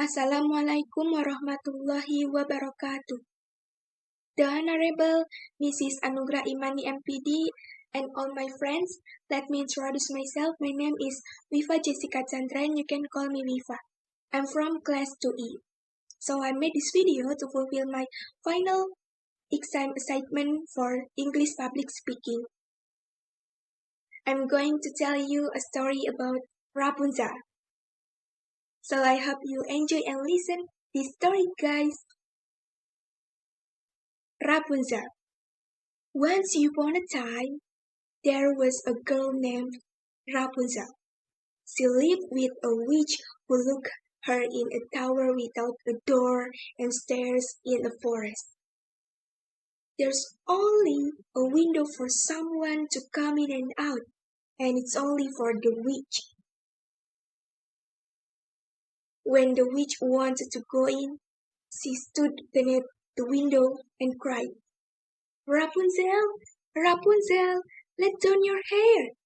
Assalamualaikum warahmatullahi wabarakatuh. The Honorable Mrs. Anugrah Imani M.Pd and all my friends, let me introduce myself. My name is Wyffa Jessica Chandra and you can call me Wyffa. I'm from class 2E. So I made this video to fulfill my final exam assignment for English public speaking. I'm going to tell you a story about Rapunzel. So I hope you enjoy and listen this story, guys. Rapunzel. Once upon a time, there was a girl named Rapunzel. She lived with a witch who locked her in a tower without a door and stairs in a forest. There's only a window for someone to come in and out, and it's only for the witch. When the witch wanted to go in, she stood beneath the window and cried, "Rapunzel, Rapunzel, let down your hair."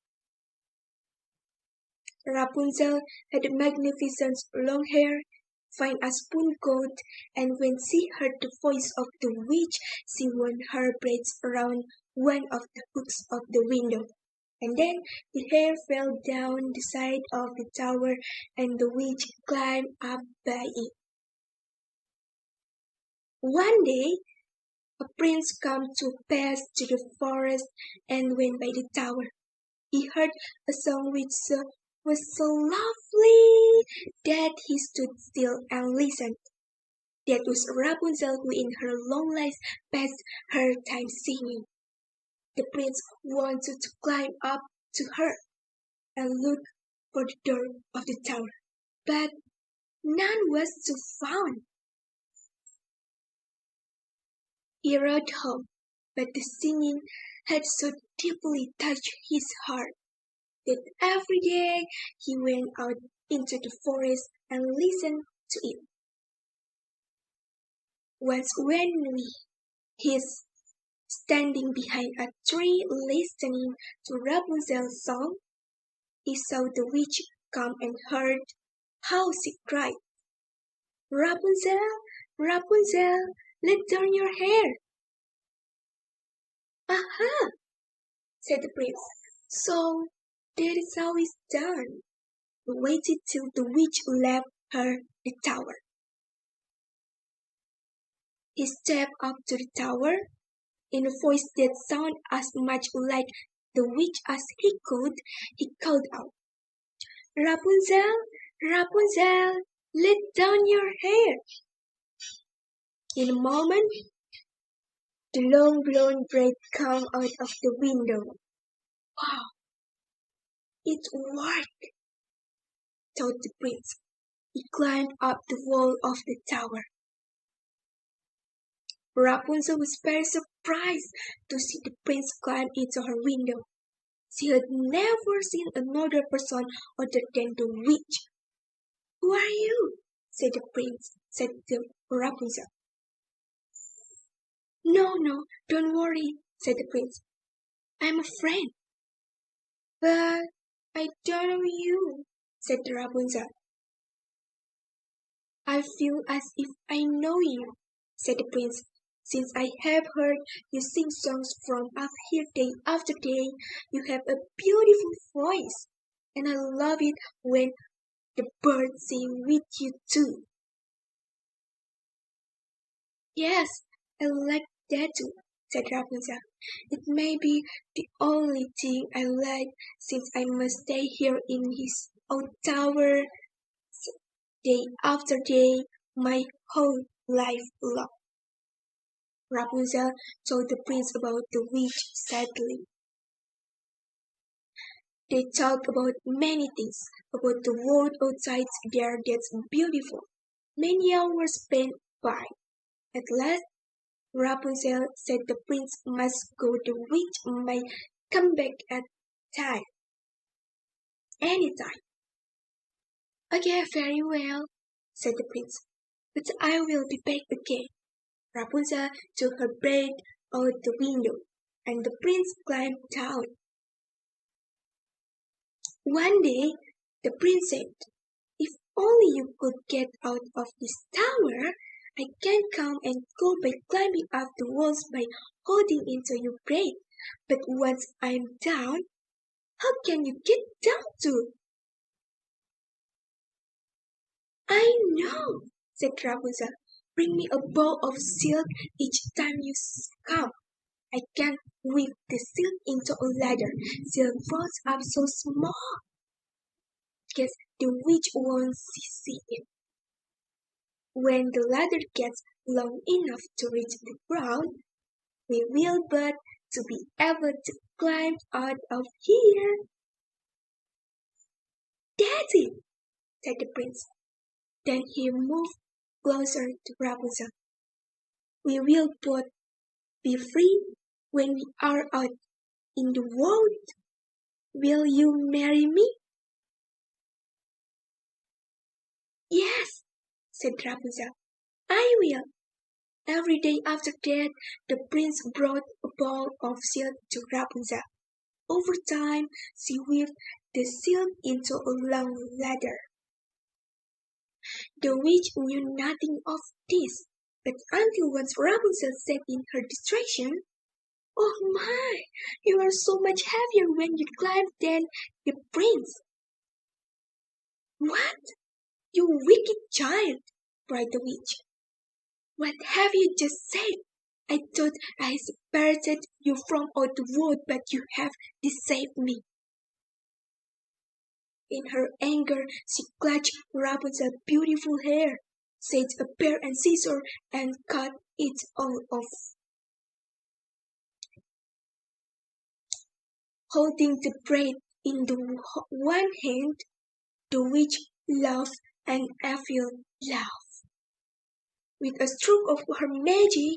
Rapunzel had magnificent long hair, fine as spoon gold, and when she heard the voice of the witch, she wound her braids around one of the hooks of the window. And then the hair fell down the side of the tower, and the witch climbed up by it. One day, a prince came to pass to the forest and went by the tower. He heard a song which was so lovely that he stood still and listened. That was Rapunzel who in her long life passed her time singing. The prince wanted to climb up to her and look for the door of the tower, but none was to found. He rode home, but the singing had so deeply touched his heart that every day he went out into the forest and listened to it. Once when he's standing behind a tree listening to Rapunzel's song, he saw the witch come and heard how she cried, "Rapunzel, Rapunzel, let down your hair." "Aha!" said the prince. "So that is how it's done." He waited till the witch left her the tower. He stepped up to the tower. In a voice that sounded as much like the witch as he could, he called out, "Rapunzel, Rapunzel, let down your hair." In a moment, the long blonde braid came out of the window. "Wow, it worked," thought the prince. He climbed up the wall of the tower. Rapunzel was very surprised to see the prince climb into her window. She had never seen another person other than the witch. "Who are you?" said the Rapunzel. No, don't worry," said the prince. "I'm a friend." "But I don't know you," said Rapunzel. "I feel as if I know you," said the prince, "since I have heard you sing songs from up here day after day. You have a beautiful voice, and I love it when the birds sing with you too." "Yes, I like that too," said Rapunzel. "It may be the only thing I like, since I must stay here in his old tower day after day, my whole life long." Rapunzel told the prince about the witch sadly. They talked about many things, about the world outside there that's beautiful. Many hours spent by. At last, Rapunzel said the prince must go. The witch might come back at any time. "Okay, very well," said the prince, "but I will be back again." Rapunzel took her braid out the window, and the prince climbed down. One day, the prince said, "If only you could get out of this tower, I can come and go by climbing up the walls by holding into your braid. But once I'm down, how can you get down to? I know, said Rapunzel. Bring me a ball of silk each time you come. I can weave the silk into a ladder. Silk grows up so small. Guess the witch won't see it. When the ladder gets long enough to reach the ground, we will but to be able to climb out of here. That's it, said the prince. Then he moved closer to Rapunzel. We will both be free when we are out in the world. Will you marry me? Yes, said Rapunzel. I will. Every day after that, the prince brought a ball of silk to Rapunzel. Over time, she weaved the silk into a long ladder. The witch knew nothing of this, but until once Rapunzel said in her distraction, "Oh my, you are so much heavier when you climb than the prince." "What? You wicked child!" cried the witch. "What have you just said? I thought I separated you from all the world, but you have deceived me." In her anger, she clutched Rapunzel's beautiful hair, seized a pair and scissors, and cut it all off. Holding the braid in the one hand, the witch laughed an evil laugh. With a stroke of her magic,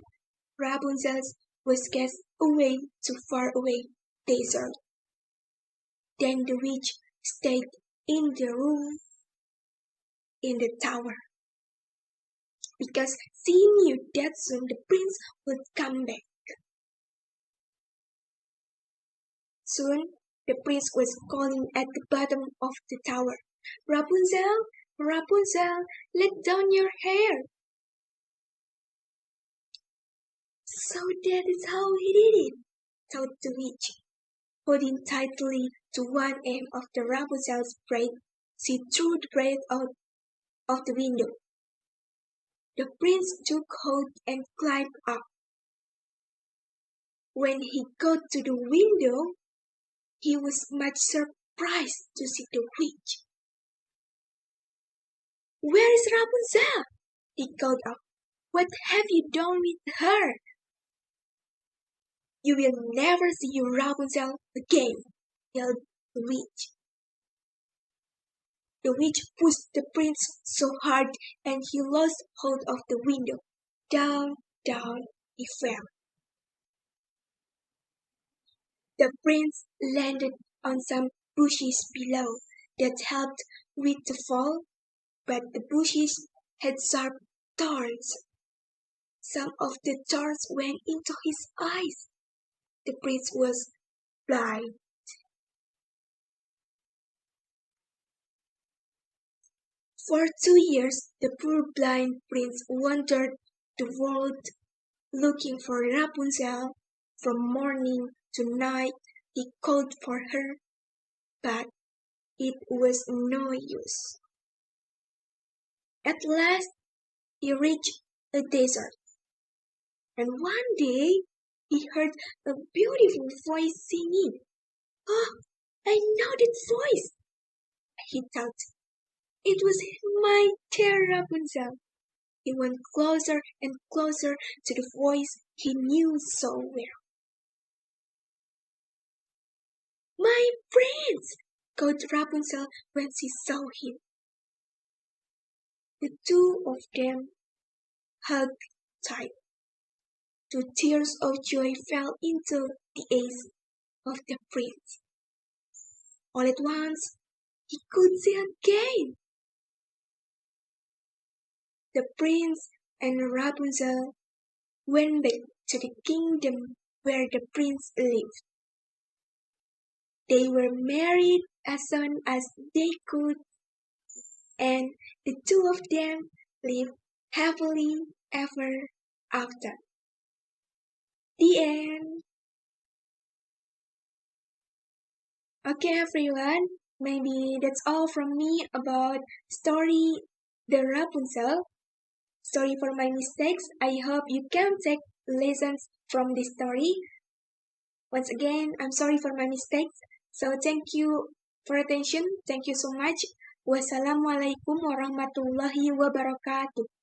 Rapunzel was cast away to faraway desert. Then the witch stayed in the room in the tower, because she knew that soon the prince would come back. Soon the prince was calling at the bottom of the tower, "Rapunzel, Rapunzel, let down your hair." So that is how he did it, thought the witch. Holding tightly to one end of the Rapunzel's braid, she threw the braid out of the window. The prince took hold and climbed up. When he got to the window, he was much surprised to see the witch. "Where is Rapunzel?" he called out. "What have you done with her?" "You will never see your Rapunzel again," yelled the witch. The witch pushed the prince so hard and he lost hold of the window. Down, down he fell. The prince landed on some bushes below that helped with the fall, but the bushes had sharp thorns. Some of the thorns went into his eyes. The prince was blind. For 2 years the poor blind prince wandered the world looking for Rapunzel. From morning to night he called for her, but it was no use. At last he reached a desert, and one day he heard a beautiful voice singing. "Oh, I know that voice," he thought. It was my dear Rapunzel. He went closer and closer to the voice he knew so well. "My prince!" called Rapunzel when she saw him. The two of them hugged tight. Two tears of joy fell into the eyes of the prince. All at once he could see again. The prince and Rapunzel went back to the kingdom where the prince lived. They were married as soon as they could, and the two of them lived happily ever after. The end. Okay, everyone. Maybe that's all from me about story The Rapunzel. Sorry for my mistakes. I hope you can take lessons from this story. Once again, I'm sorry for my mistakes. So thank you for attention. Thank you so much. Wassalamualaikum warahmatullahi wabarakatuh.